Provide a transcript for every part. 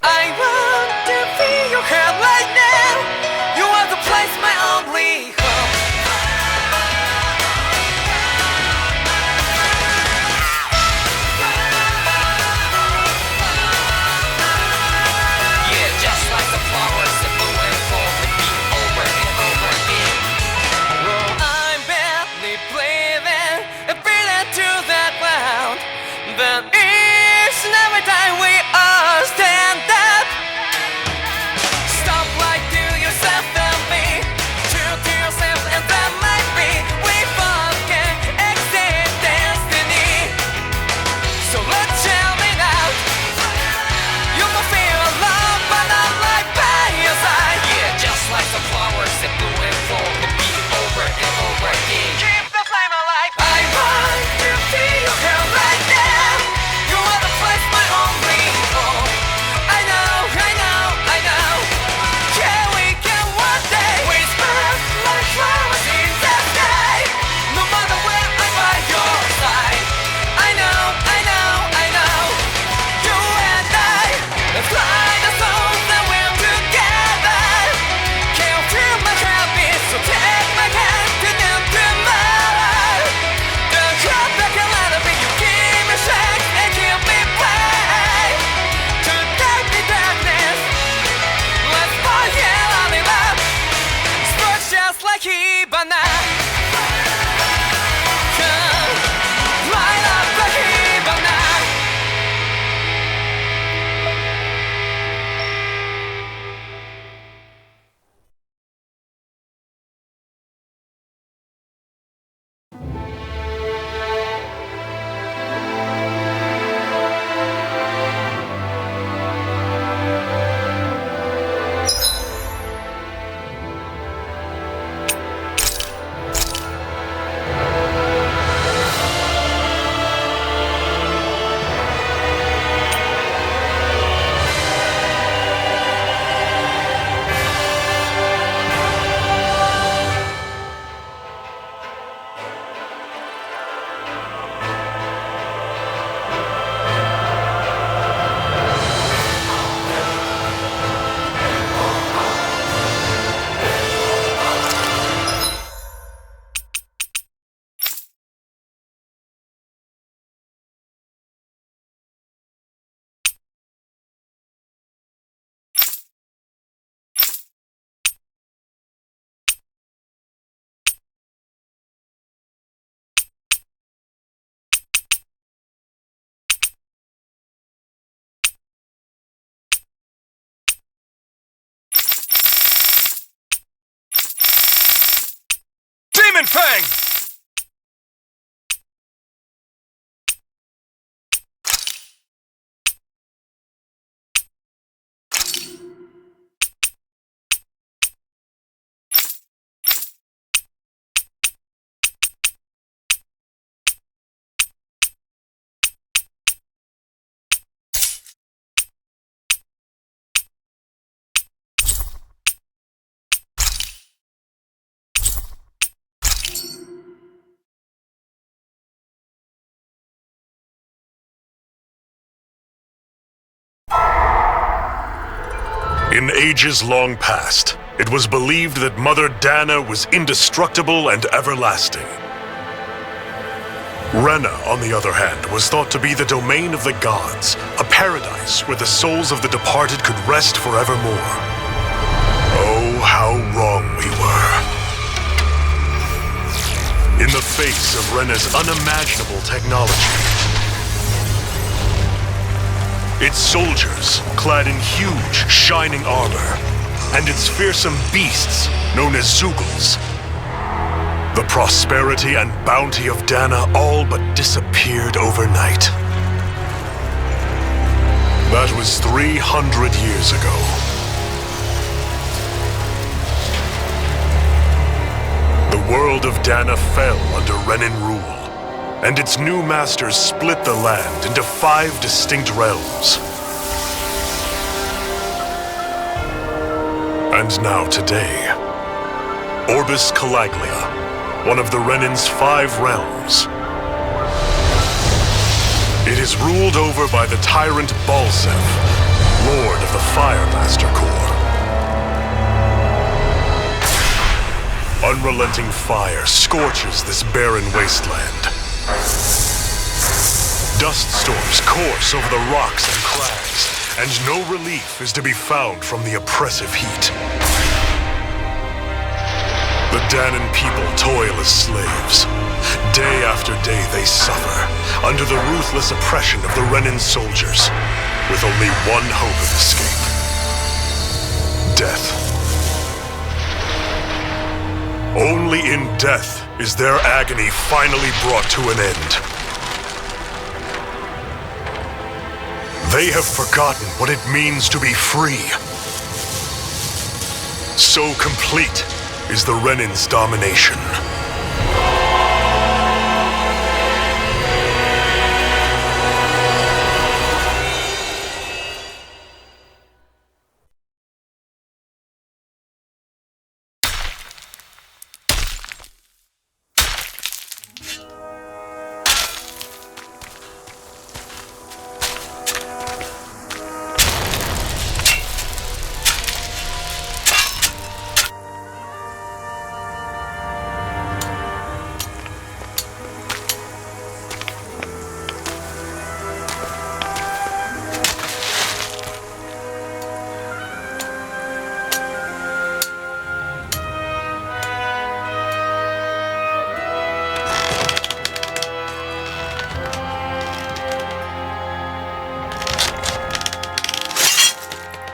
I want to feel your hair right now. You are the place, my only home. Yeah, just like the flowers that bloom and fall with me over and over again. Oh, I'm barely breathing and breathing to that ground. But each and every time we all stand up, stop right to yourself and be true to yourself, and that might be we both can exceed destiny. So let's jam it out. You can feel love, but not like by your side. Yeah, just like the flowers that bloom and fall to be over and over again. Keep the flame alive. I want to feel your hair right now. You are the place, my only home. I know, I know, I know. Yeah, we can one day whisper like flowers in the sky. No matter where I'm by your side. I know, I know, I know. You and I, let's fly the souls that we're together. Can you feel my heartbeat? So take my hand to new tomorrow. The crowd that can let it be. You give me strength and keep me bright. To take the darkness, let's fall in love. Sparks just like Hibana. Come, light up like Hibana. Demon Fang! In ages long past, it was believed that Mother Dana was indestructible and everlasting. Rena, on the other hand, was thought to be the domain of the gods, a paradise where the souls of the departed could rest forevermore. Oh, how wrong we were. In the face of Rena's unimaginable technology, its soldiers, clad in huge, shining armor, and its fearsome beasts, known as Zeugles. The prosperity and bounty of Dana all but disappeared overnight. That was 300 years ago. The world of Dana fell under Renan rule, and its new masters split the land into 5 distinct realms. And now today, Orbis Calaglia, one of the Renan's 5 realms. It is ruled over by the tyrant Balsev, Lord of the Fire Master Corps. Unrelenting fire scorches this barren wasteland. Dust storms course over the rocks and crags, and no relief is to be found from the oppressive heat. The Danon people toil as slaves. Day after day they suffer under the ruthless oppression of the Renin soldiers, with only one hope of escape: death. Only in death is their agony finally brought to an end. They have forgotten what it means to be free. So complete is the Renin's domination.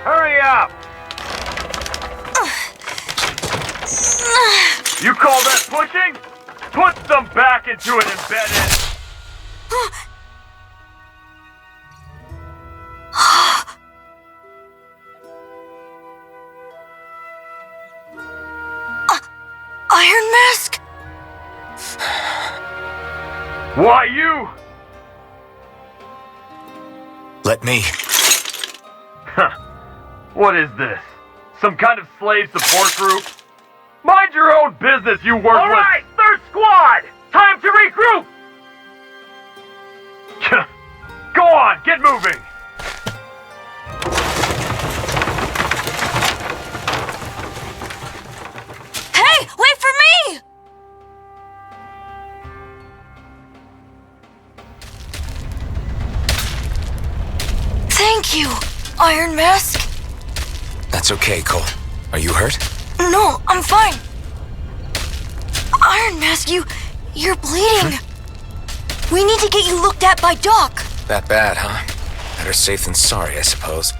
Hurry up! You call that pushing? Put some back into it, embedded! Iron Mask? Why you? Let me. What is this? Some kind of slave support group? Mind your own business, you worthless! Alright, third squad! Time to regroup! Go on, get moving! Hey, wait for me! Thank you, Iron Mask. That's okay, Cole. Are you hurt? No, I'm fine. Iron Mask, you're bleeding. We need to get you looked at by Doc. That bad, huh? Better safe than sorry, I suppose.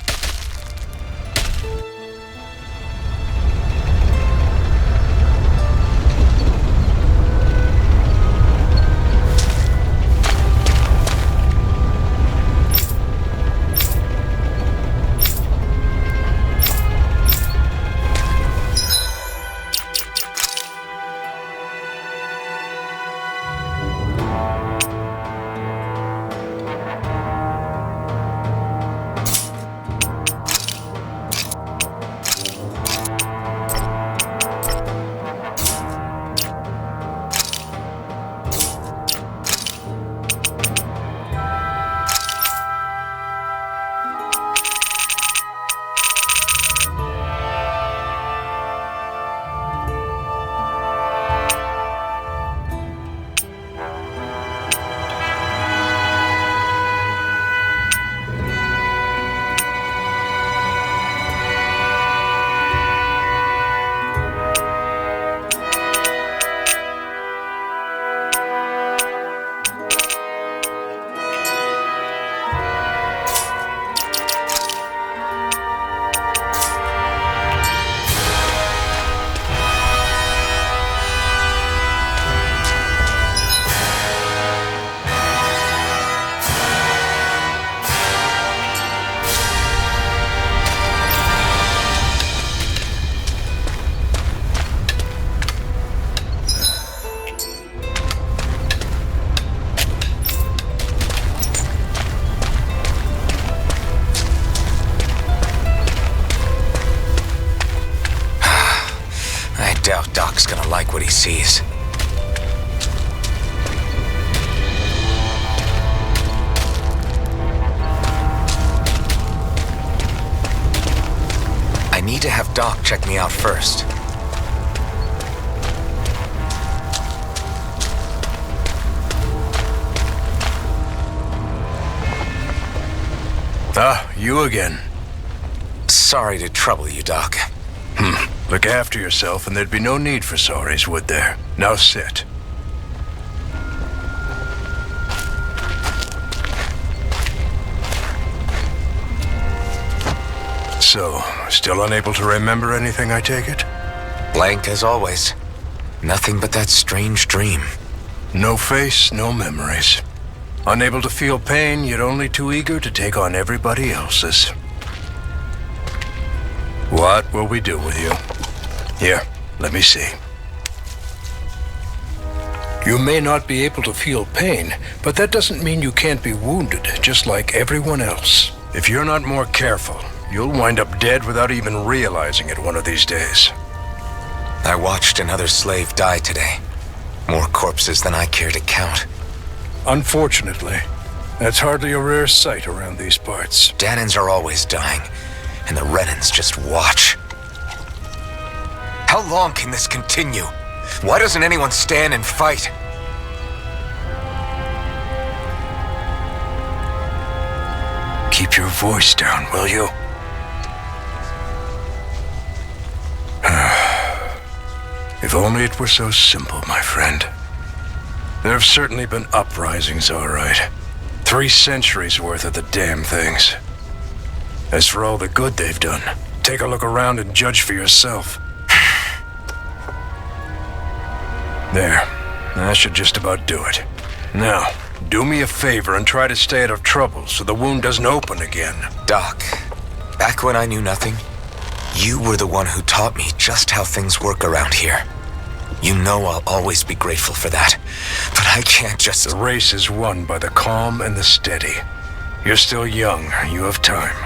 doubt Doc's gonna like what he sees. need to have Doc check me out first. Ah, you again. Sorry to trouble you, Doc. Look after yourself and there'd be no need for sorries, would there? Now sit. So, still unable to remember anything, I take it? Blank as always. Nothing but that strange dream. No face, no memories. Unable to feel pain, yet only too eager to take on everybody else's. What will we do with you? Here, let me see. You may not be able to feel pain, but that doesn't mean you can't be wounded, just like everyone else. If you're not more careful, you'll wind up dead without even realizing it one of these days. I watched another slave die today. More corpses than I care to count. Unfortunately, that's hardly a rare sight around these parts. Danins are always dying, and the Renans just watch. How long can this continue? Why doesn't anyone stand and fight? Keep your voice down, will you? If only it were so simple, my friend. There have certainly been uprisings, all right. 3 centuries worth of the damn things. As for all the good they've done, take a look around and judge for yourself. There. That should just about do it. Now, do me a favor and try to stay out of trouble so the wound doesn't open again. Doc, back when I knew nothing, you were the one who taught me just how things work around here. You know I'll always be grateful for that, but I can't just... The race is won by the calm and the steady. You're still young, you have time.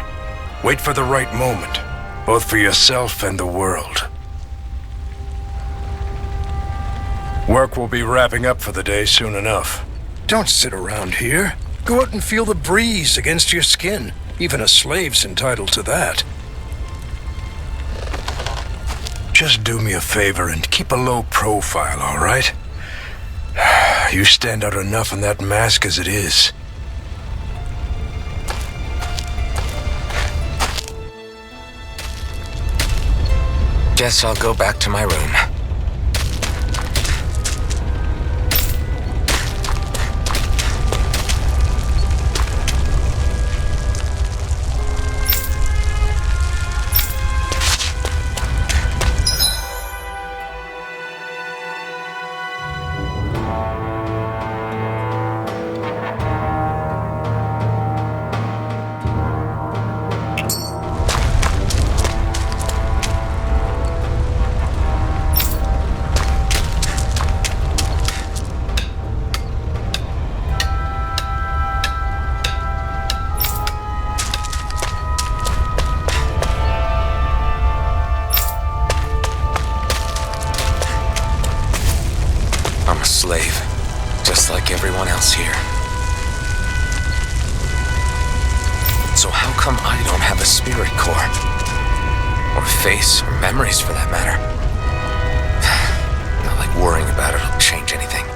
Wait for the right moment, both for yourself and the world. Work will be wrapping up for the day soon enough. Don't sit around here. Go out and feel the breeze against your skin. Even a slave's entitled to that. Just do me a favor and keep a low profile, all right? You stand out enough in that mask as it is. Guess I'll go back to my room. I'm a slave, just like everyone else here. So how come I don't have a spirit core? Or face, or memories for that matter? Not like worrying about it'll change anything.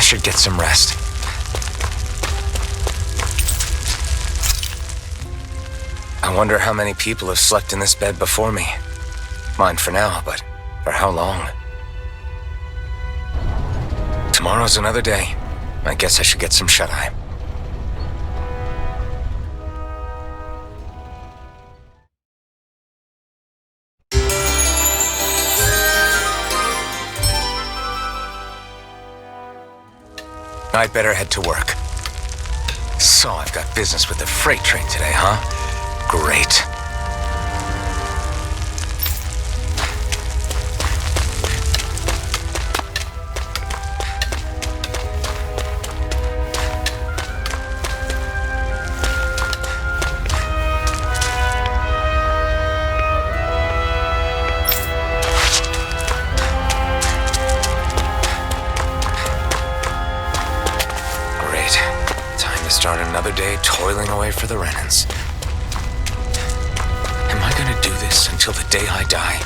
should get some rest. I wonder how many people have slept in this bed before me. Mine for now, but for how long? Tomorrow's another day. I guess I should get some shut-eye. I'd better head to work. So I've got business with the freight train today, huh? Great. Start another day toiling away for the Renans. Am I gonna do this until the day I die?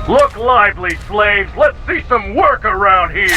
Look lively, slaves! Let's see some work around here!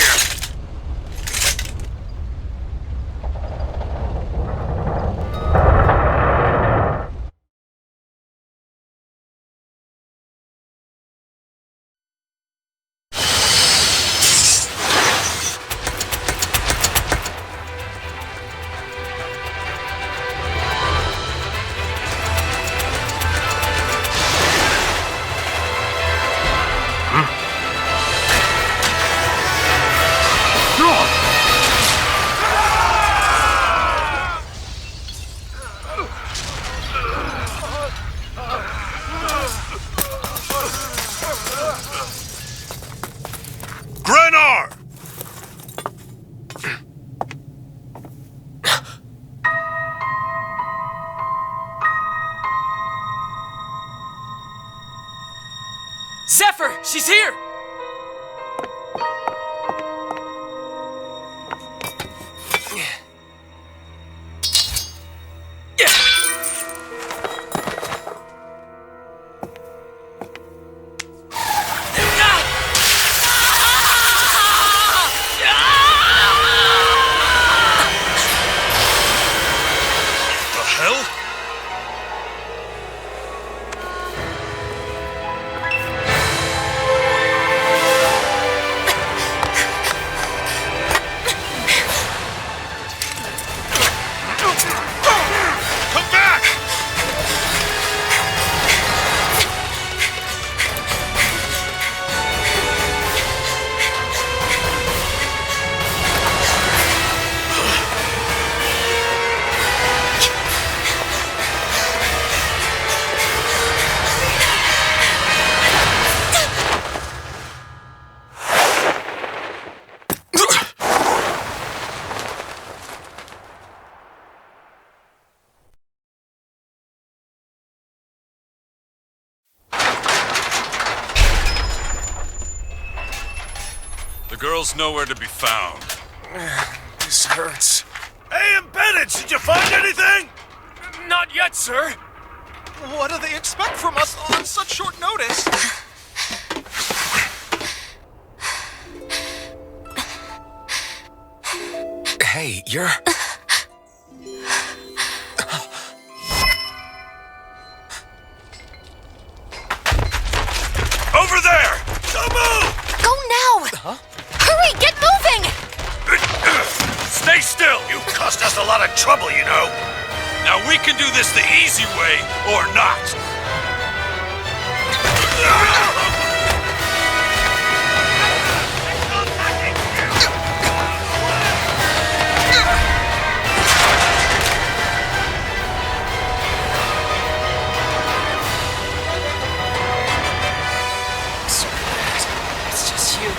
Zephyr! She's here! The girl's nowhere to be found. This hurts. Hey, embedded! Did you find anything? Not yet, sir. What do they expect from us on such short notice? Hey, you're... Over there! Don't move! Go now! Hurry, get moving! Stay still! You caused us a lot of trouble, you know. Now we can do this the easy way, or not. It's just you.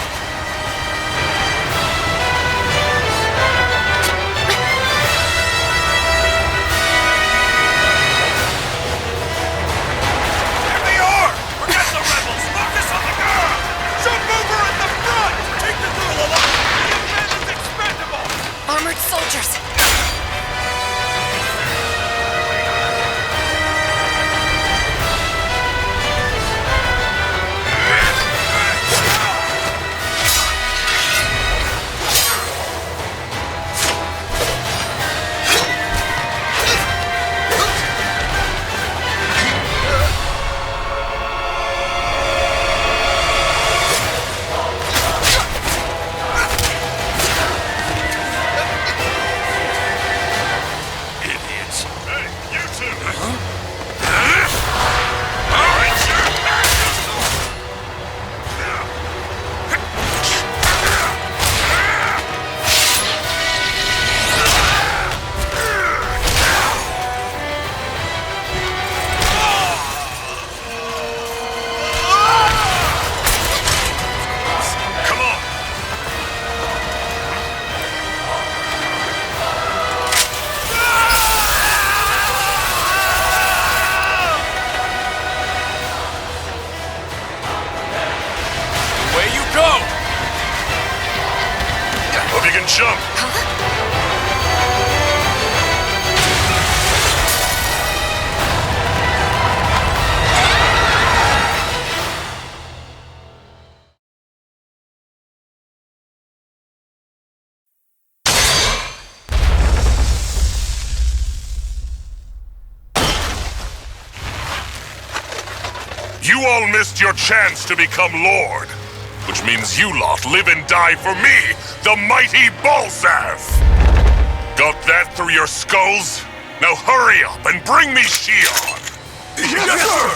if you can jump. You all missed your chance to become Lord, which means you lot live and die for me, the mighty Balzath! Got that through your skulls? Now hurry up and bring me Shion! Yes, sir!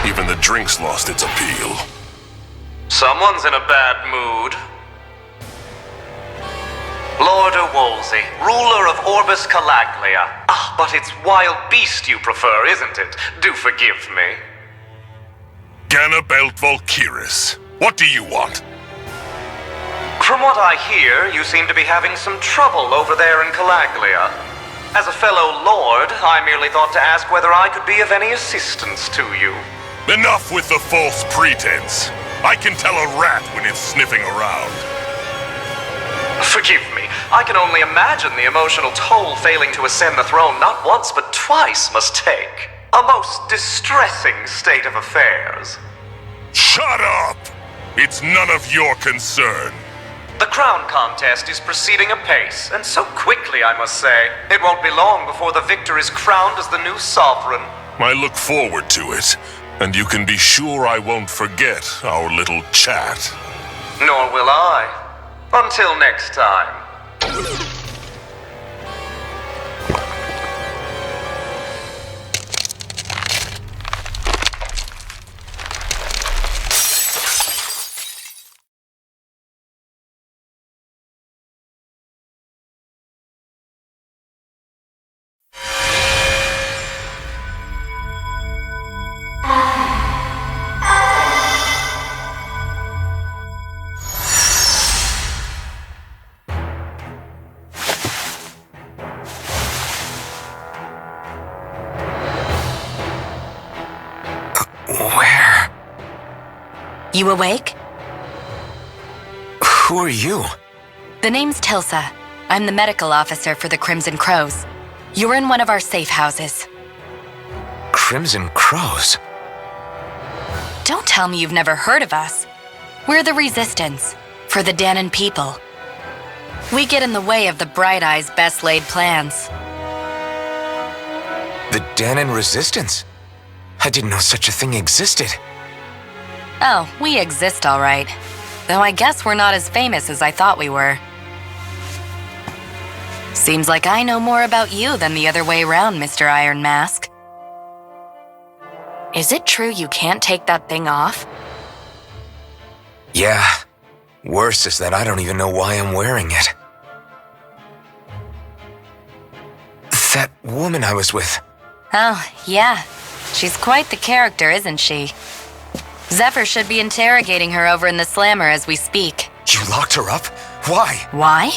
Even the drink's lost its appeal. Someone's in a bad mood. Lord Wolsey, ruler of Orbis Calaglia. Ah, but it's wild beast you prefer, isn't it? Do forgive me. Ganabelt Valkyris, what do you want? From what I hear, you seem to be having some trouble over there in Calaglia. As a fellow lord, I merely thought to ask whether I could be of any assistance to you. Enough with the false pretense. I can tell a rat when it's sniffing around. Forgive me, I can only imagine the emotional toll failing to ascend the throne not once but twice must take. A most distressing state of affairs. Shut up! It's none of your concern. The crown contest is proceeding apace, and so quickly, I must say. It won't be long before the victor is crowned as the new sovereign. I look forward to it, and you can be sure I won't forget our little chat. Nor will I. Until next time. Where? You awake? Who are you? The name's Tilsa. I'm the medical officer for the Crimson Crows. You're in one of our safe houses. Crimson Crows? Don't tell me you've never heard of us. We're the Resistance, for the Danon people. We get in the way of the Bright Eye's best laid plans. The Danon Resistance? I didn't know such a thing existed. Oh, we exist all right. Though I guess we're not as famous as I thought we were. Seems like I know more about you than the other way around, Mr. Iron Mask. Is it true you can't take that thing off? Yeah. Worse is that I don't even know why I'm wearing it. That woman I was with. Oh, yeah. She's quite the character, isn't she? Zephyr should be interrogating her over in the Slammer as we speak. You locked her up? Why? Why?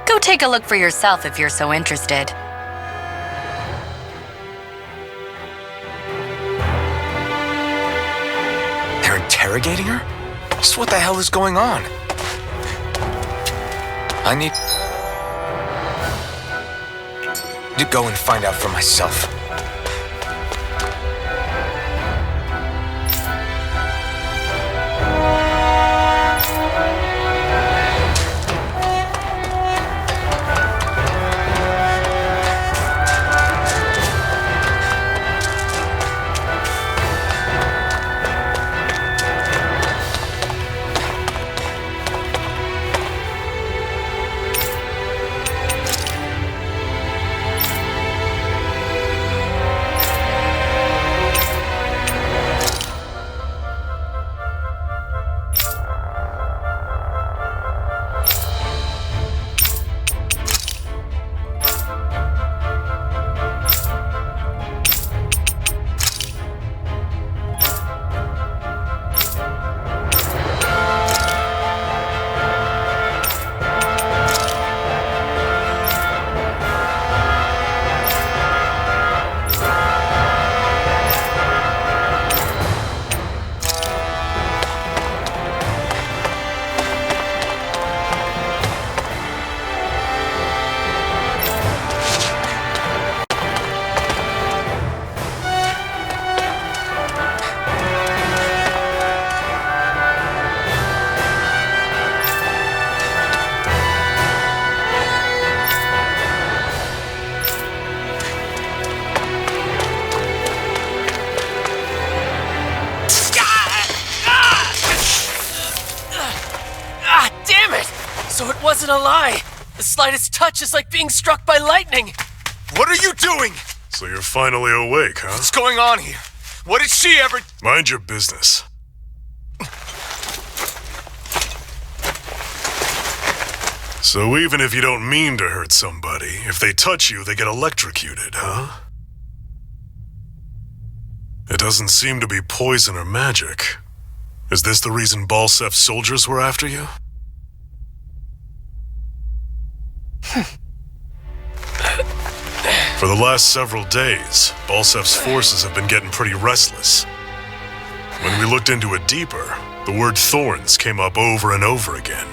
Go take a look for yourself if you're so interested. They're interrogating her? Just what the hell is going on? I need to go and find out for myself. wasn't a lie. The slightest touch is like being struck by lightning. What are you doing? So you're finally awake, huh? What's going on here? What did she ever... Mind your business. So even if you don't mean to hurt somebody, if they touch you, they get electrocuted, huh? It doesn't seem to be poison or magic. Is this the reason Balsef's soldiers were after you? For the last several days, Balsef's forces have been getting pretty restless. When we looked into it deeper, the word thorns came up over and over again.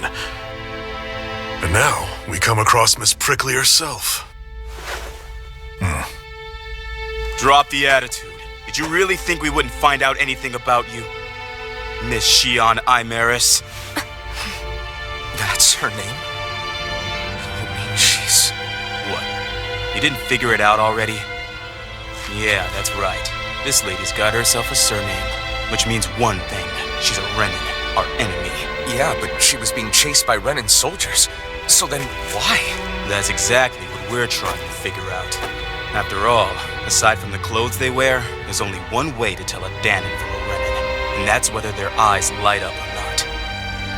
And now, we come across Miss Prickly herself. Drop the attitude. Did you really think we wouldn't find out anything about you? Miss Shion Imaris? That's her name? You mean she's... What? You didn't figure it out already? Yeah, that's right. This lady's got herself a surname, which means one thing. She's a Renin, our enemy. Yeah, but she was being chased by Renin soldiers. So then, why? That's exactly what we're trying to figure out. After all, aside from the clothes they wear, there's only one way to tell a Danon from a Renin, and that's whether their eyes light up or not.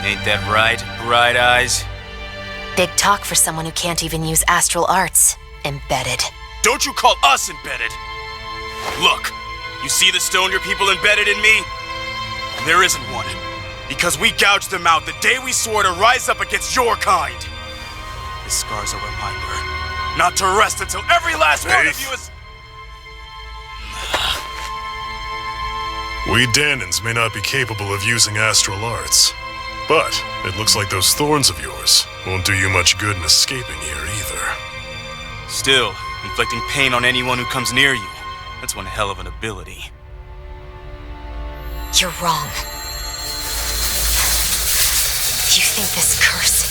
Ain't that right, Bright Eyes? Big talk for someone who can't even use astral arts. Embedded. Don't you call us embedded! Look, you see the stone your people embedded in me? There isn't one, because we gouged them out the day we swore to rise up against your kind. This scar's a reminder, not to rest until every last one of you is... We Danons may not be capable of using astral arts, but it looks like those thorns of yours won't do you much good in escaping here either. Still, inflicting pain on anyone who comes near you, that's one hell of an ability. You're wrong. You think this curse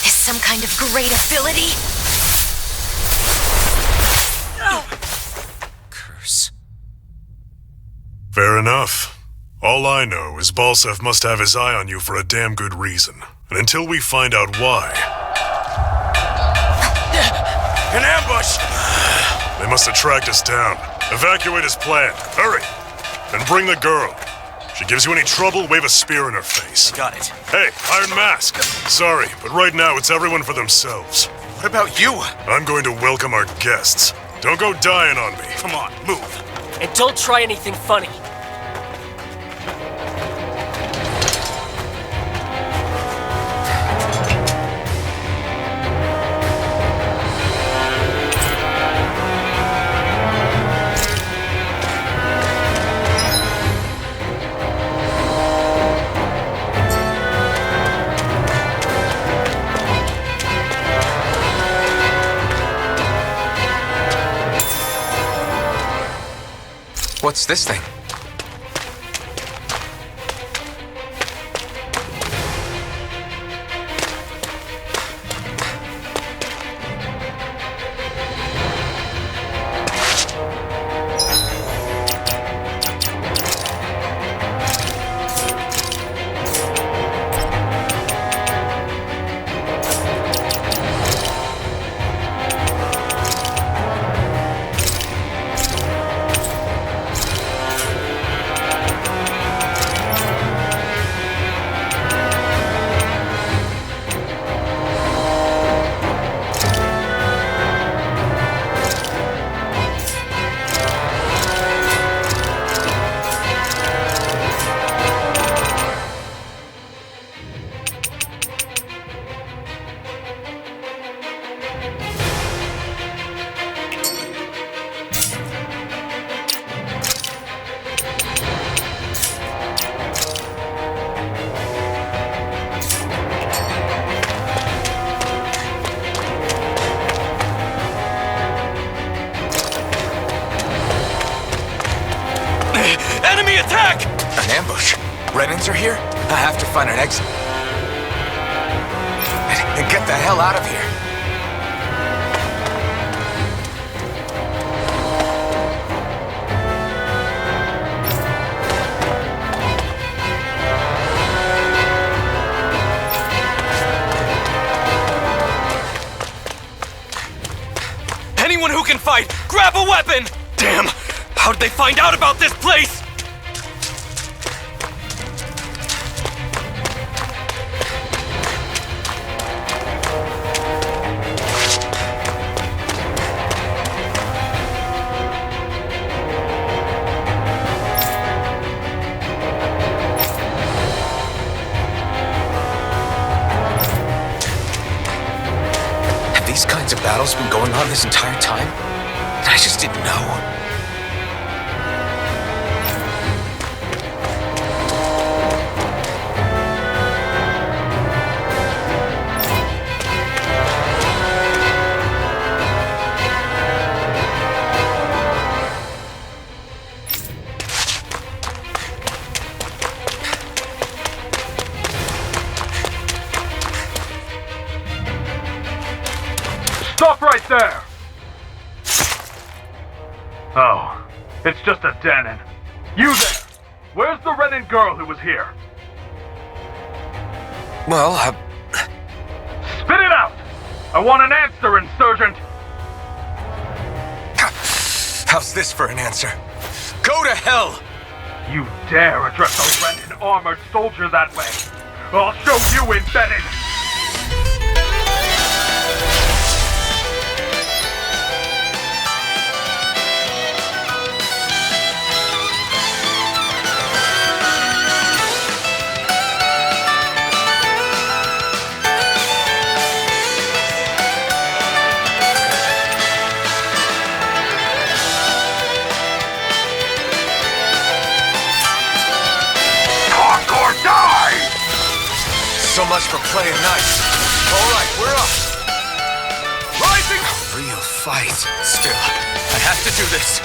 is some kind of great ability? Curse. Fair enough. All I know is Balsef must have his eye on you for a damn good reason. And until we find out why... An ambush! They must have tracked us down. Evacuate as planned. Hurry! And bring the girl. If she gives you any trouble, wave a spear in her face. Got it. Hey, Iron Mask! Sorry, but right now it's everyone for themselves. What about you? I'm going to welcome our guests. Don't go dying on me. Come on, move. And don't try anything funny. What's this thing? Enemy attack! An ambush. Renins are here? I have to find an exit. And get the hell out of here. Grab a weapon! Damn! How did they find out about this place? Have these kinds of battles been going on this entire time? I just didn't know. Stop right there! Oh, it's just a den. You there! Where's the Renin girl who was here? Well, Spit it out! I want an answer, Insurgent! how's this for an answer? Go to hell! You dare address a Renin armored soldier that way? I'll show you, Embedded! So much for playing nice. All right, we're up. Rising! A real fight. Still, I have to do this.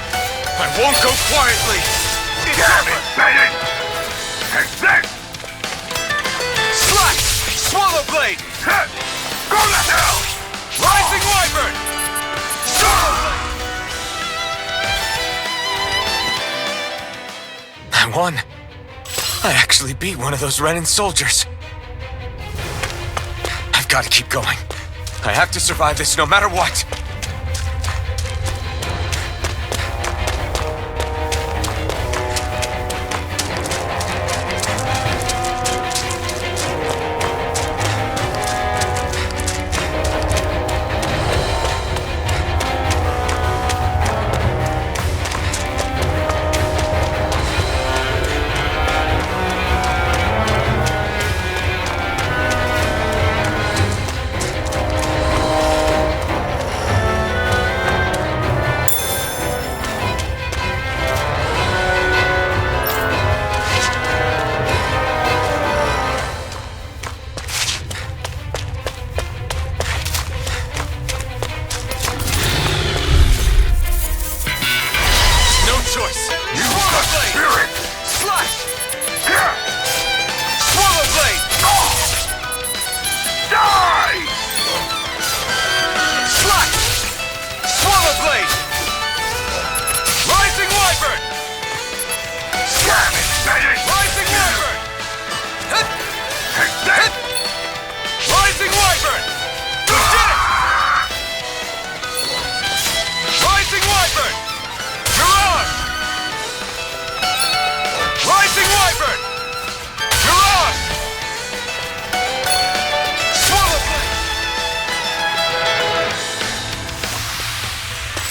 I won't go quietly. Damn it, Bennett! Take this! Slash! Swallow blade! Go to hell! Rising wyvern! Swallow blade! I won. I actually beat one of those Renin soldiers. I've got to keep going. I have to survive this no matter what.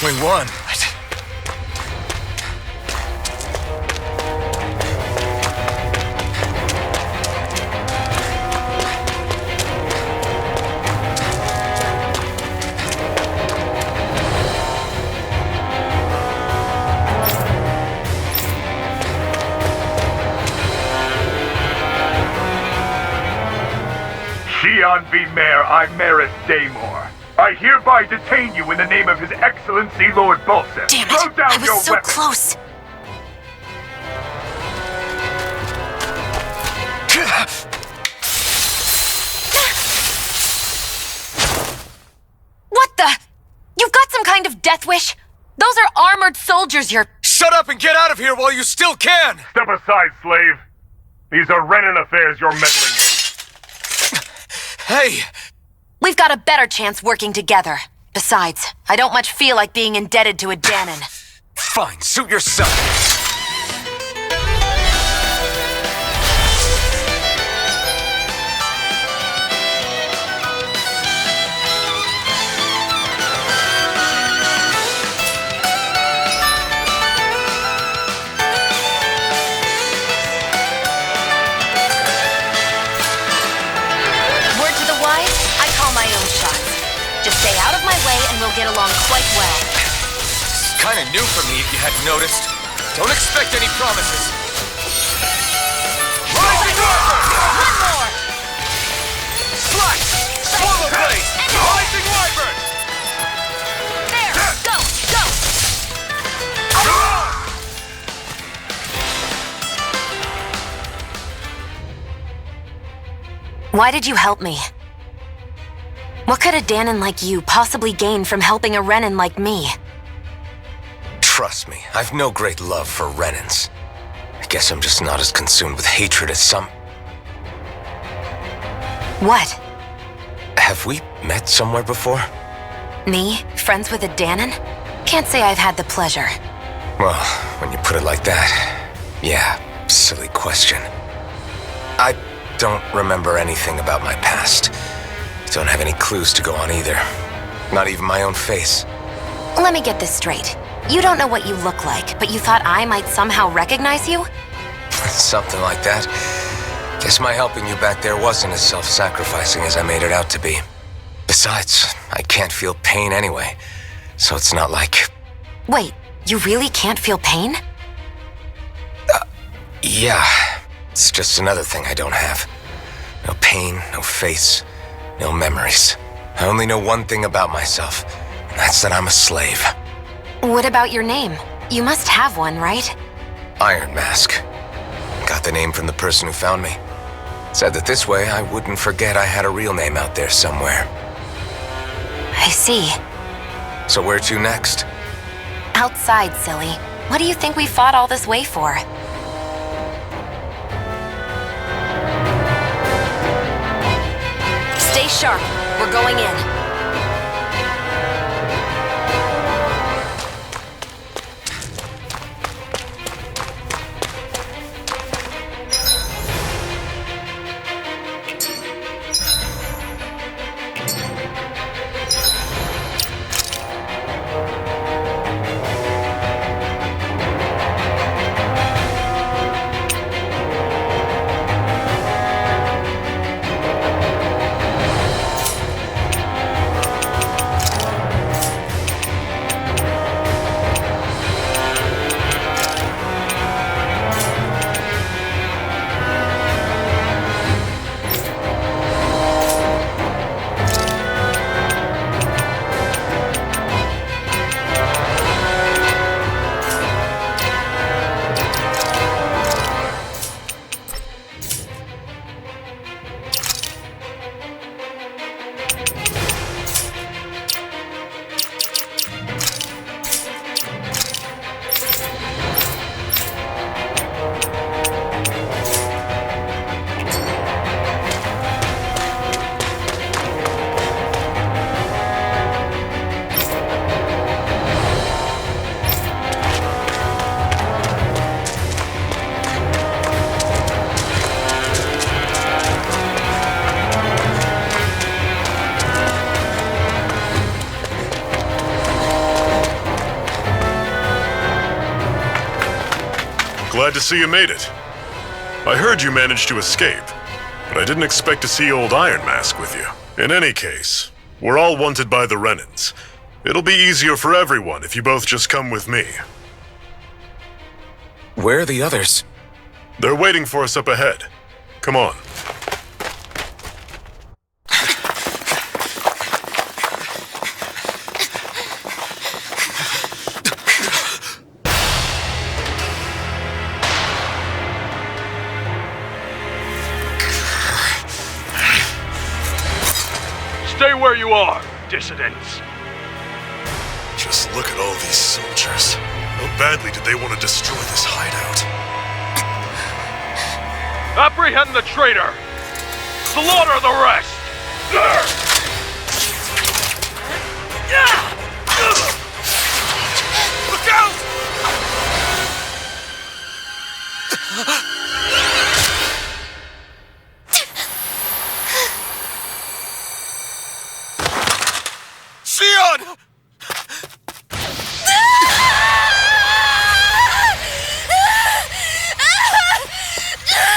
We won. Xian V. Mayor, I merit Daymore. I hereby detain you in the name of His Excellency Lord Bolseth. Damn it! Throw down I was your so weapon. close. What the? You've got some kind of death wish? Those are armored soldiers you're... Shut up and get out of here while you still can! Step aside, slave. These are Renin affairs you're meddling in. Hey! We've got a better chance working together. Besides, I don't much feel like being indebted to a Danon. Fine, suit yourself. Word to the wise, I call my own shots. Just stay out of my way and we'll get along quite well. Kinda new for me if you hadn't noticed. Don't expect any promises. Rising Wyvern! One more! Slice! Swallow Blade! Rising Wyvern! There! Go! Go! Why did you help me? What could a Danon like you possibly gain from helping a Renin like me? Trust me, I've no great love for Renins. I guess I'm just not as consumed with hatred as some... What? Have we met somewhere before? Me? Friends with a Danon? Can't say I've had the pleasure. Well, when you put it like that, yeah, silly question. I don't remember anything about my past. Don't have any clues to go on either. Not even my own face. Let me get this straight. You don't know what you look like, but you thought I might somehow recognize you? Something like that. Guess my helping you back there wasn't as self-sacrificing as I made it out to be. Besides, I can't feel pain anyway, so it's not like... Wait, you really can't feel pain? Yeah. It's just another thing I don't have. No pain, no face, no memories. I only know one thing about myself, and that's that I'm a slave. What about your name? You must have one, right? Iron Mask. Got the name from the person who found me. Said that this way I wouldn't forget I had a real name out there somewhere. I see. So where to next? Outside, silly. What do you think we fought all this way for? Stay sharp. We're going in. Glad to see you made it. I heard you managed to escape, but I didn't expect to see old Iron Mask with you. In any case, we're all wanted by the Renins. It'll be easier for everyone if you both just come with me. Where are the others? They're waiting for us up ahead. Come on. Stay where you are, dissidents. Just look at all these soldiers. How badly did they want to destroy this hideout? Apprehend the traitor! Slaughter the rest! Look out! Sion!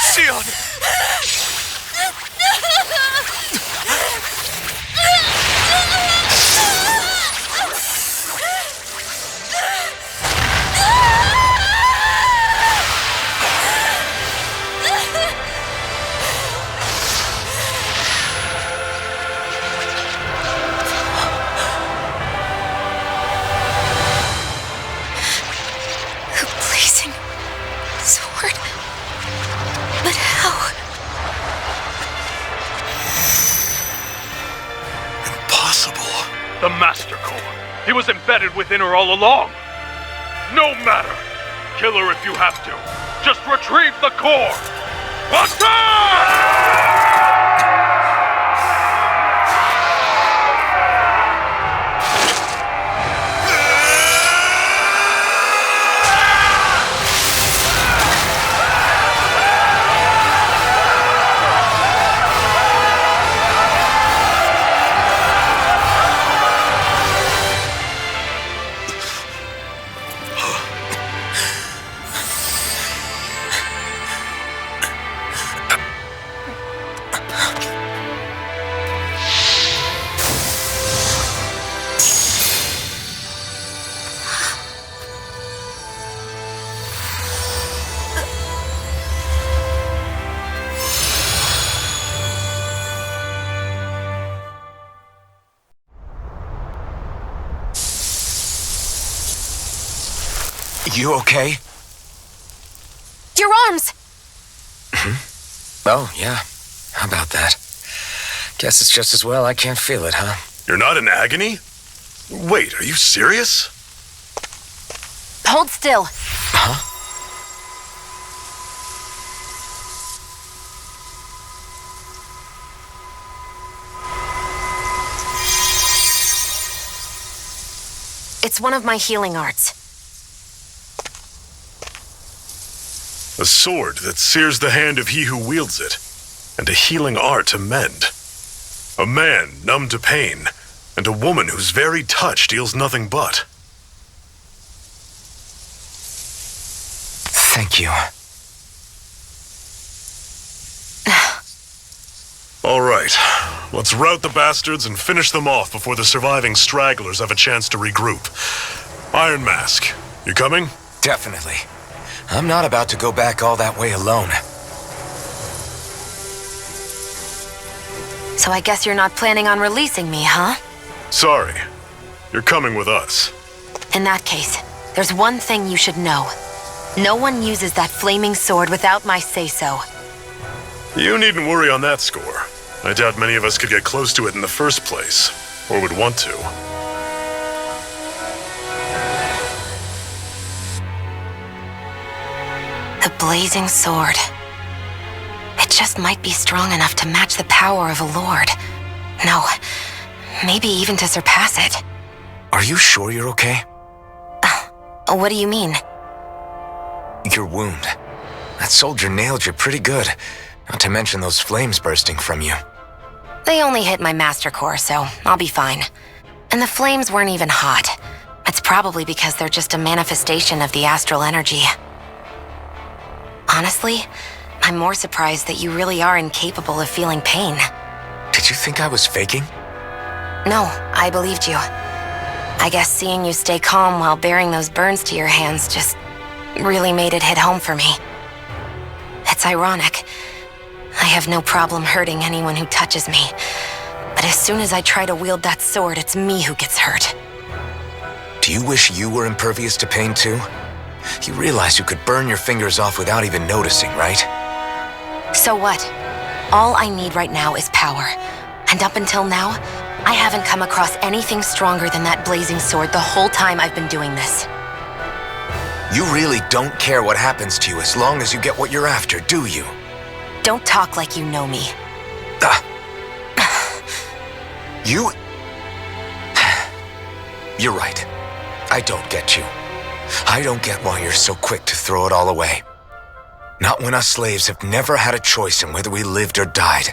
Sion! Blazing sword. But how? Impossible. The Master Core. He was embedded within her all along. No matter. Kill her if you have to. Just retrieve the core. Attack! You okay? Your arms! Oh, yeah. How about that? Guess it's just as well I can't feel it, huh? You're not in agony? Wait, are you serious? Hold still. Huh? It's one of my healing arts. A sword that sears the hand of he who wields it, and a healing art to mend. A man numb to pain, and a woman whose very touch deals nothing but. Thank you. All right, let's rout the bastards and finish them off before the surviving stragglers have a chance to regroup. Iron Mask, you coming? Definitely. I'm not about to go back all that way alone. So I guess you're not planning on releasing me, huh? Sorry, you're coming with us. In that case, there's one thing you should know. No one uses that flaming sword without my say-so. You needn't worry on that score. I doubt many of us could get close to it in the first place, or would want to. The blazing sword. It just might be strong enough to match the power of a lord. No, maybe even to surpass it. Are you sure you're okay? What do you mean? Your wound. That soldier nailed you pretty good. Not to mention those flames bursting from you. They only hit my master core, so I'll be fine. And the flames weren't even hot. It's probably because they're just a manifestation of the astral energy. Honestly, I'm more surprised that you really are incapable of feeling pain. Did you think I was faking? No, I believed you. I guess seeing you stay calm while bearing those burns to your hands just really made it hit home for me. It's ironic. I have no problem hurting anyone who touches me. But as soon as I try to wield that sword, it's me who gets hurt. Do you wish you were impervious to pain too? You realize you could burn your fingers off without even noticing, right? So what? All I need right now is power. And up until now, I haven't come across anything stronger than that blazing sword the whole time I've been doing this. You really don't care what happens to you as long as you get what you're after, do you? Don't talk like you know me. You... You're right. I don't get you. I don't get why you're so quick to throw it all away. Not when us slaves have never had a choice in whether we lived or died.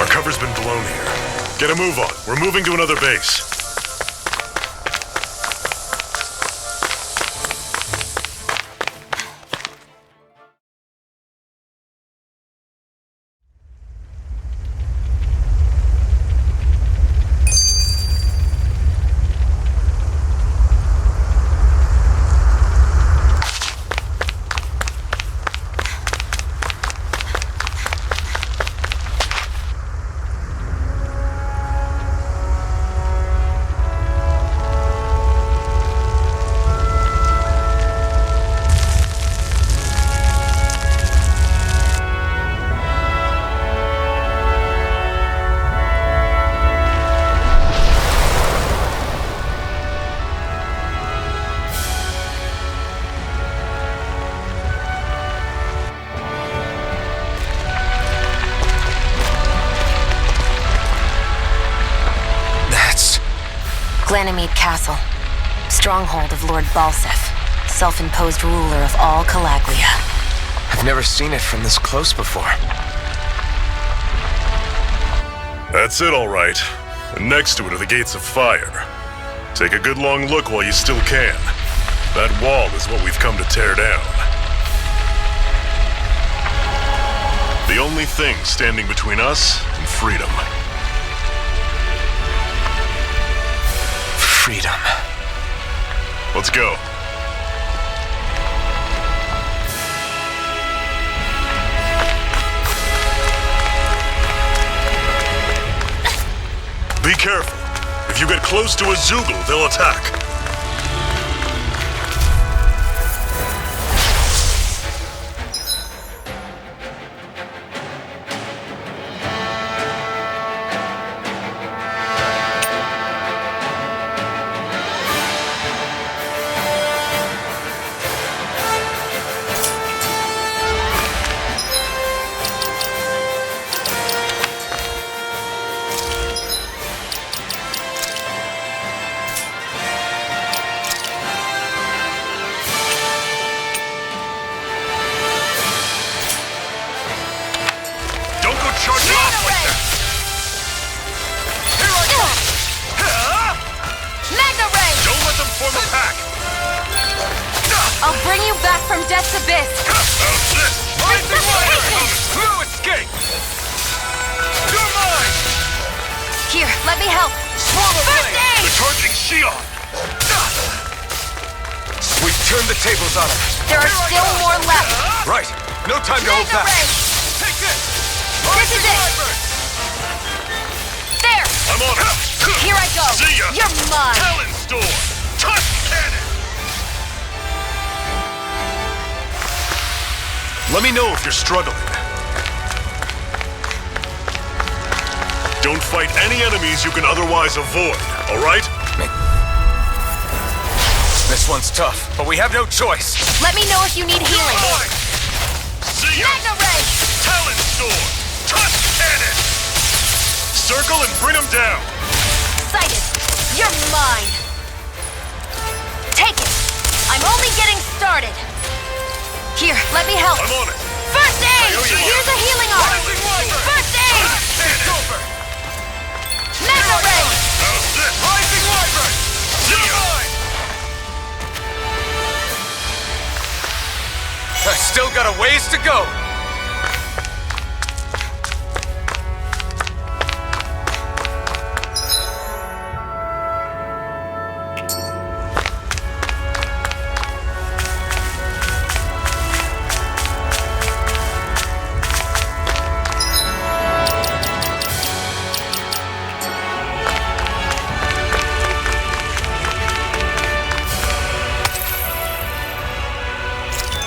Cover's been blown here. Get a move on. We're moving to another base. Ganymede Castle, stronghold of Lord Balsef, self-imposed ruler of all Calaglia. I've never seen it from this close before. That's it, all right. And next to it are the gates of fire. Take a good long look while you still can. That wall is what we've come to tear down. The only thing standing between us and freedom. Freedom. Let's go. Be careful. If you get close to a Zoogle, they'll attack. I'll bring you back from death's abyss. No escape! You're mine! Here, let me help. First aid! The charging Shion! We've turned the tables on him. There are still more left. Right. No time to hold Mega back. ray. Take this! This is it. There. I'm on it. Here I go. See ya. You're mine. Talon Storm! Touch cannon! Let me know if you're struggling. Don't fight any enemies you can otherwise avoid, alright? This one's tough, but we have no choice. Let me know if you need healing. See ya! Mega ray. Talon Storm! Touch cannon! Circle and bring them down! Sighted. You're mine. Take it. I'm only getting started. Here, let me help. I'm on it! First aid! Here's a healing arm. First aid! It's over! Mega ray. How's this? Rising Wyvern! See ya! I've still got a ways to go.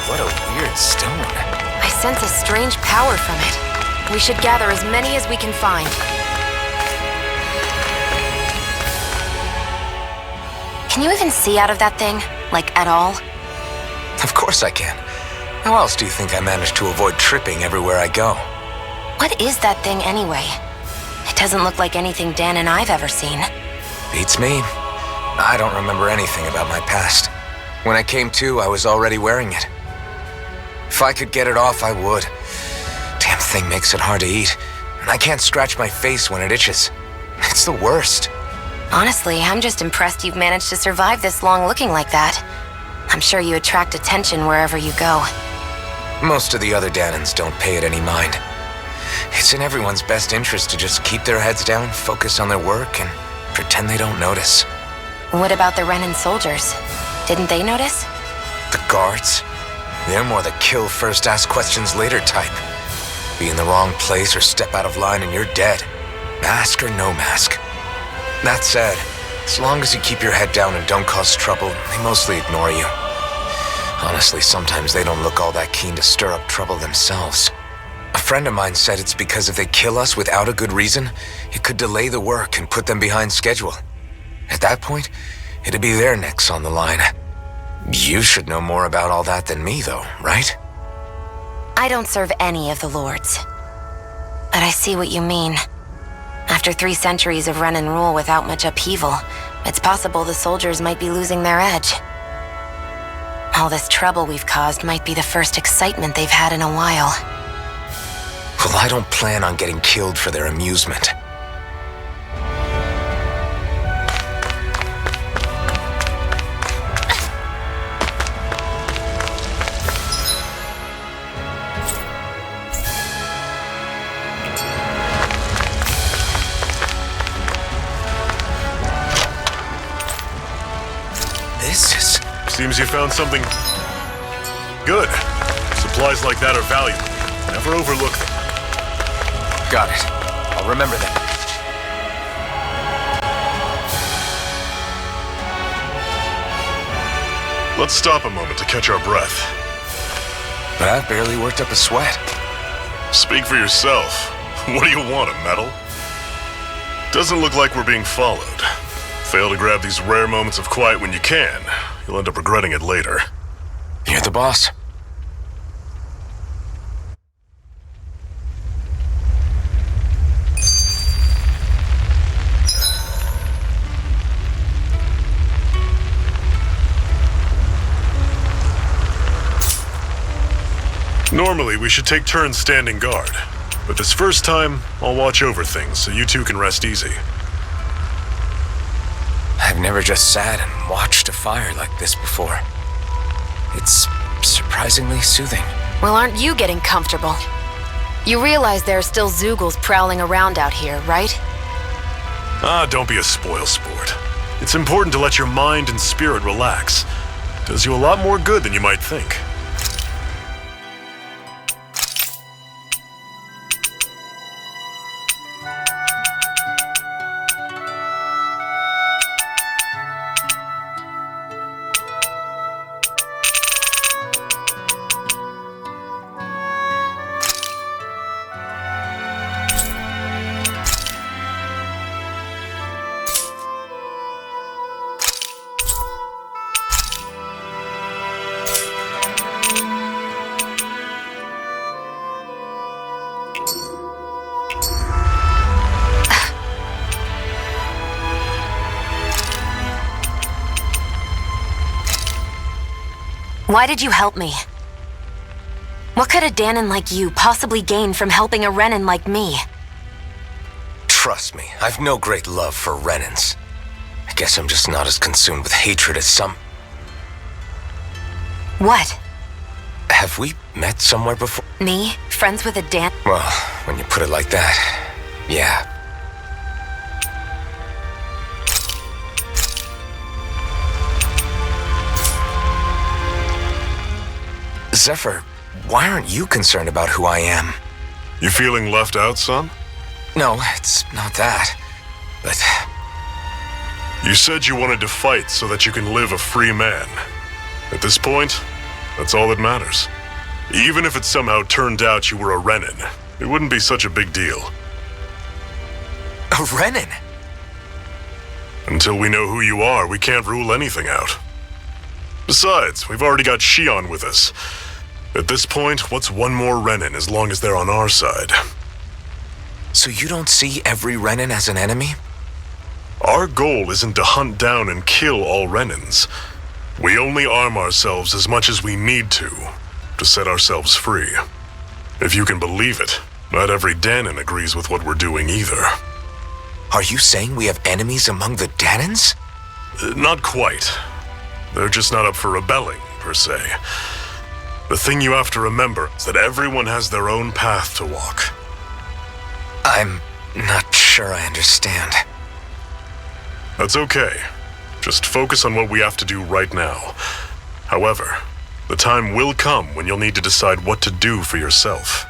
What a weird stone. I sense a strange power from it. We should gather as many as we can find. Can you even see out of that thing? Like, at all? Of course I can. How else do you think I managed to avoid tripping everywhere I go? What is that thing anyway? It doesn't look like anything Dan and I've ever seen. Beats me. I don't remember anything about my past. When I came to, I was already wearing it. If I could get it off, I would. Damn thing makes it hard to eat, and I can't scratch my face when it itches. It's the worst. Honestly, I'm just impressed you've managed to survive this long looking like that. I'm sure you attract attention wherever you go. Most of the other Danans don't pay it any mind. It's in everyone's best interest to just keep their heads down, focus on their work, and pretend they don't notice. What about the Renan soldiers? Didn't they notice? The guards? They're more the kill first, ask questions later type. Be in the wrong place or step out of line and you're dead. Mask or no mask. That said, as long as you keep your head down and don't cause trouble, they mostly ignore you. Honestly, sometimes they don't look all that keen to stir up trouble themselves. A friend of mine said it's because if they kill us without a good reason, it could delay the work and put them behind schedule. At that point, it'd be their necks on the line. You should know more about all that than me, though, right? I don't serve any of the lords. But I see what you mean. After 3 centuries of Renan rule without much upheaval, it's possible the soldiers might be losing their edge. All this trouble we've caused might be the first excitement they've had in a while. Well, I don't plan on getting killed for their amusement. Seems you found something good. Supplies like that are valuable. Never overlook them. Got it. I'll remember that. Let's stop a moment to catch our breath. But I've barely worked up a sweat. Speak for yourself. What do you want, a medal? Doesn't look like we're being followed. Fail to grab these rare moments of quiet when you can. You'll end up regretting it later. You're the boss. Normally, we should take turns standing guard. But this first time, I'll watch over things so you two can rest easy. I've never just sat and watched a fire like this before. It's surprisingly soothing. Well, aren't you getting comfortable? You realize there are still Zoogles prowling around out here, right? Ah, don't be a spoilsport. It's important to let your mind and spirit relax. Does you a lot more good than you might think. Why did you help me? What could a Danon like you possibly gain from helping a Renin like me? Trust me, I've no great love for Renins. I guess I'm just not as consumed with hatred as some... What? Have we met somewhere before? Me? Friends with a Dan? Well, when you put it like that, yeah. Zephyr, why aren't you concerned about who I am? You feeling left out, son? No, it's not that. But You said you wanted to fight so that you can live a free man. At this point, that's all that matters. Even if it somehow turned out you were a Renin, it wouldn't be such a big deal. a Renin? Until we know who you are, we can't rule anything out. Besides, we've already got Shion with us. At this point, what's one more Renin as long as they're on our side? So you don't see every Renin as an enemy? Our goal isn't to hunt down and kill all Renins. We only arm ourselves as much as we need to set ourselves free. If you can believe it, not every Danon agrees with what we're doing either. Are you saying we have enemies among the Danons? Not quite. They're just not up for rebelling, per se. The thing you have to remember is that everyone has their own path to walk. I'm not sure I understand. That's okay. Just focus on what we have to do right now. However, the time will come when you'll need to decide what to do for yourself.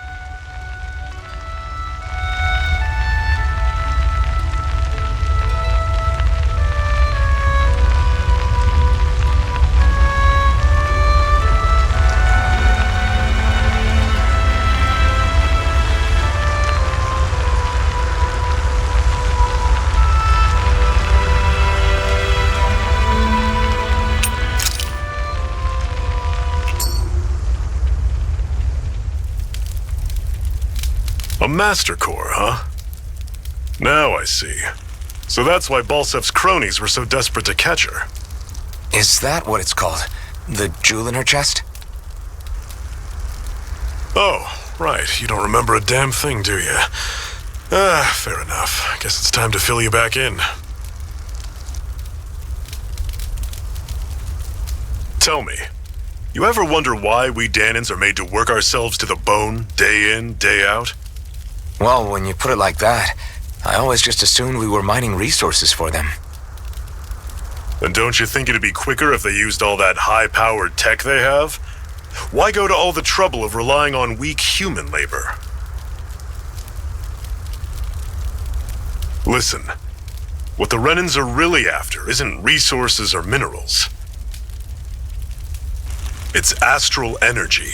A Master Core, huh? Now I see. So that's why Balsef's cronies were so desperate to catch her. Is that what it's called? The jewel in her chest? Oh, right. You don't remember a damn thing, do you? Fair enough. Guess it's time to fill you back in. Tell me, you ever wonder why we Danons are made to work ourselves to the bone, day in, day out? Well, when you put it like that, I always just assumed we were mining resources for them. Then don't you think it'd be quicker if they used all that high-powered tech they have? Why go to all the trouble of relying on weak human labor? Listen, what the Renins are really after isn't resources or minerals. It's astral energy.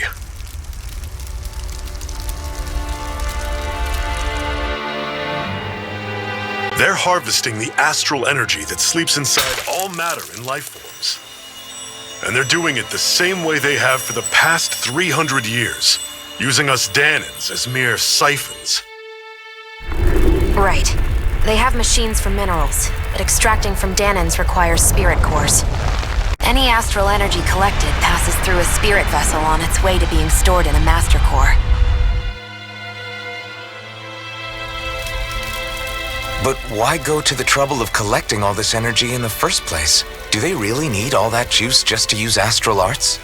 They're harvesting the astral energy that sleeps inside all matter in life forms. And they're doing it the same way they have for the past 300 years, using us Danans as mere siphons. Right. They have machines for minerals, but extracting from Danans requires spirit cores. Any astral energy collected passes through a spirit vessel on its way to being stored in a master core. But why go to the trouble of collecting all this energy in the first place? Do they really need all that juice just to use astral arts?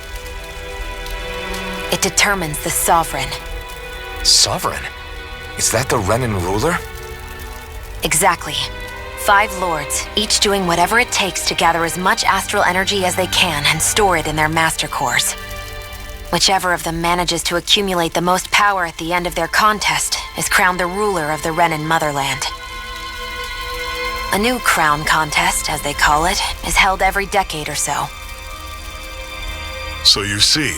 It determines the Sovereign. Sovereign? Is that the Renan ruler? Exactly. 5 lords, each doing whatever it takes to gather as much astral energy as they can and store it in their master cores. Whichever of them manages to accumulate the most power at the end of their contest is crowned the ruler of the Renan motherland. A new crown contest, as they call it, is held every decade or so. So you see,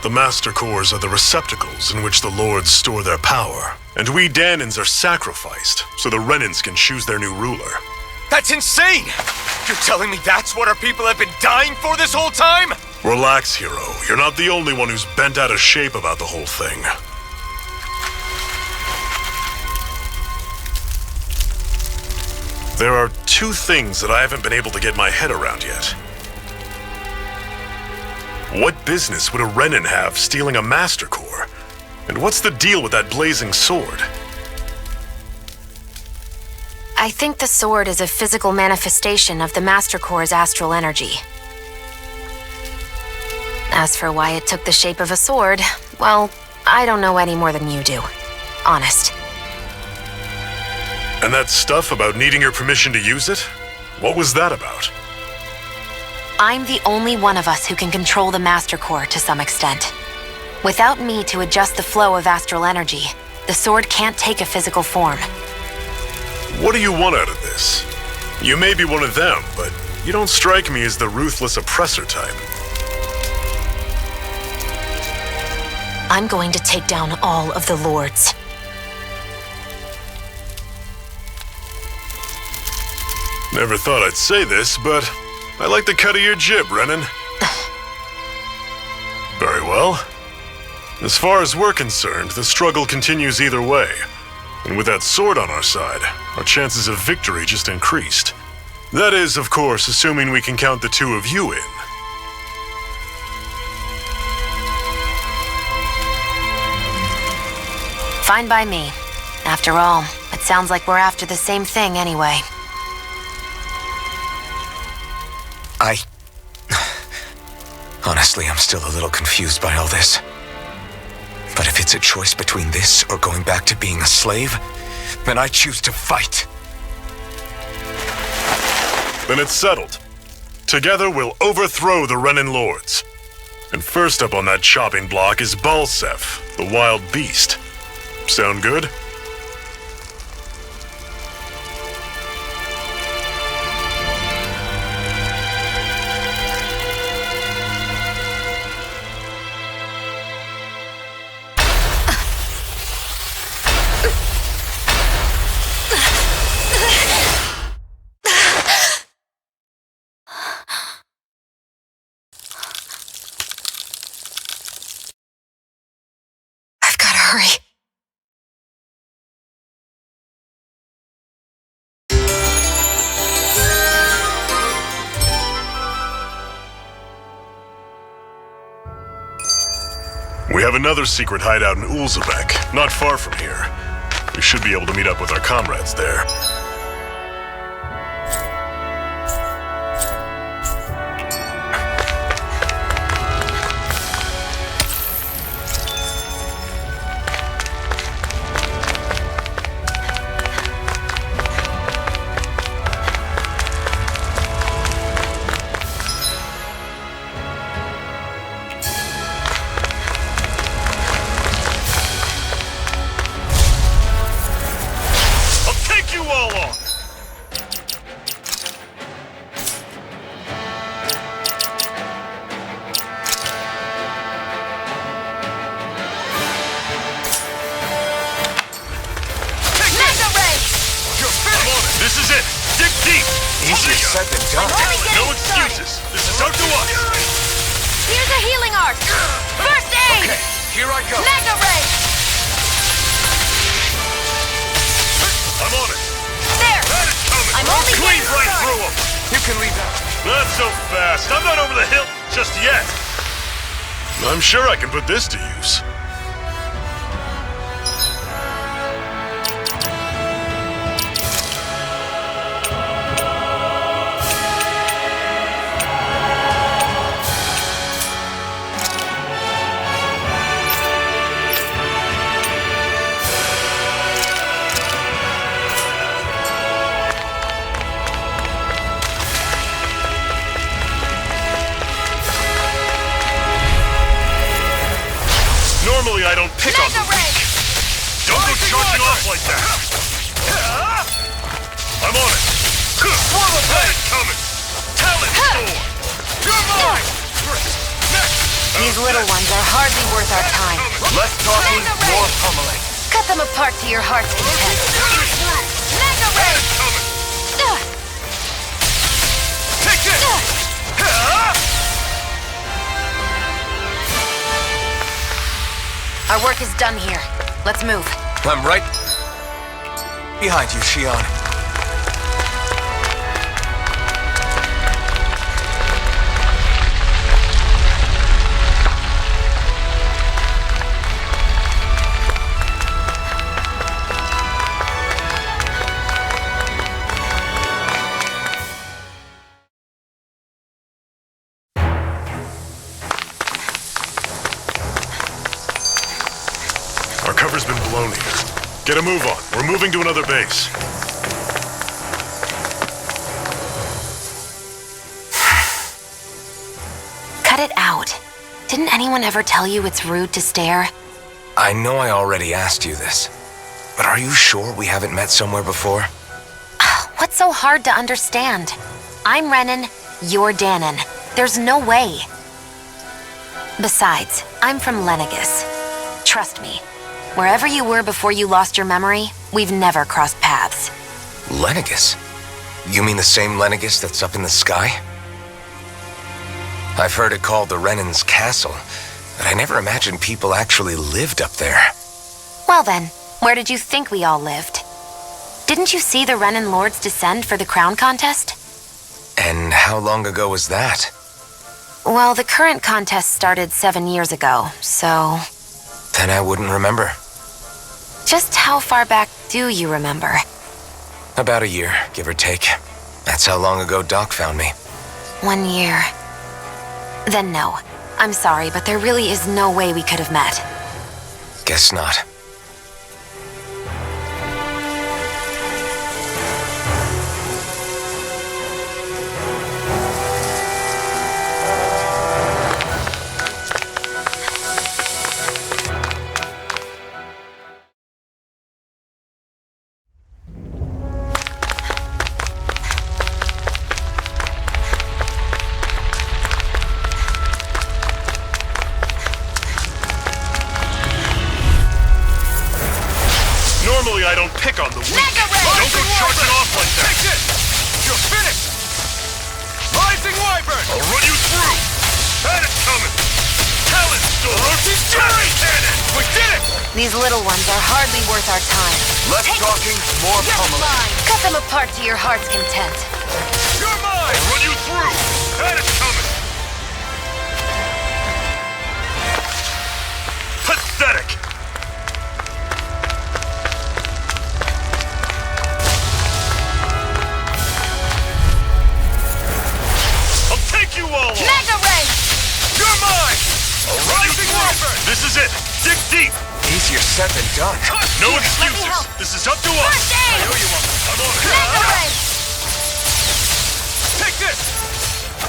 the Master Cores are the receptacles in which the Lords store their power. And we Danans are sacrificed, so the Renans can choose their new ruler. That's insane! You're telling me that's what our people have been dying for this whole time? Relax, hero. You're not the only one who's bent out of shape about the whole thing. There are 2 things that I haven't been able to get my head around yet. What business would a Renan have stealing a Master Core? And what's the deal with that blazing sword? I think the sword is a physical manifestation of the Master Core's astral energy. As for why it took the shape of a sword, well, I don't know any more than you do. Honest. And that stuff about needing your permission to use it? What was that about? I'm the only one of us who can control the Master Core to some extent. Without me to adjust the flow of astral energy, the sword can't take a physical form. What do you want out of this? You may be one of them, but you don't strike me as the ruthless oppressor type. I'm going to take down all of the lords. Never thought I'd say this, but I like the cut of your jib, Renan. Very well. As far as we're concerned, the struggle continues either way. And with that sword on our side, our chances of victory just increased. That is, of course, assuming we can count the 2 of you in. Fine by me. After all, it sounds like we're after the same thing anyway. Honestly, I'm still a little confused by all this. But if it's a choice between this or going back to being a slave, then I choose to fight. Then it's settled. Together we'll overthrow the Renan Lords. And first up on that chopping block is Balsef, the wild beast. Sound good? I've gotta hurry. We have another secret hideout in Ulzebek, not far from here. We should be able to meet up with our comrades there. You all deep! Easier said than done. Only getting No excuses! This is up to us! Here's a healing arc. First aid. Okay, here I go. Mega ray. I'm on it! There. That is coming! I'm only Clean getting right started. through him! You can leave that. Not so fast. I'm not over the hill just yet. I'm sure I can put this to use. Normally I don't pick on the weak. Don't go charging off like that. I'm on it. Had it coming. Talent storm. You're mine. These little ones are hardly worth our time. Less talking, more pummeling. Cut them apart to your heart's content. Mega ray. Take this! Our work is done here. Let's move. I'm right behind you, Shion. Our cover's been blown here. Get a move on. We're moving to another base. Cut it out. Didn't anyone ever tell you it's rude to stare? I know I already asked you this, but are you sure we haven't met somewhere before? What's so hard to understand? I'm Renan, you're Danon. There's no way. Besides, I'm from Lenegus. Trust me, wherever you were before you lost your memory, we've never crossed paths. Lenegus? You mean the same Lenegus that's up in the sky? I've heard it called the Renan's Castle, but I never imagined people actually lived up there. Well then, where did you think we all lived? Didn't you see the Renan Lords descend for the crown contest? And how long ago was that? Well, the current contest started 7 years ago, so... Then I wouldn't remember. Just how far back do you remember? About a year, give or take. That's how long ago Doc found me. 1 year. Then no. I'm sorry, but there really is no way we could have met. Guess not. Normally I don't pick on the weak. Don't go charging off like that. Take this! You're finished! Rising Wyvern! I'll run you through. Had it coming. Talent storm. Cherry cannon. We did it! These little ones are hardly worth our time. Less talking, more pummeling. Cut them apart to your heart's content. You're mine! I'll run you through. Had it coming. Pathetic. You all on. Mega ray. You're mine! I'll run you through. This is it. Dig deep. Easier said than done. No excuses. This is up to us. First aid. I know you want. I'm on it. Mega ray. Take this!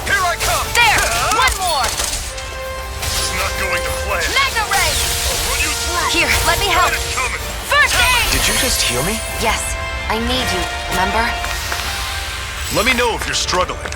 Here I come! There. One more. This is not going to plan. Mega ray. I'll run you through. Here, let me help. Had it coming. First aid. Did you just heal me? Yes, I need you, remember? Let me know if you're struggling.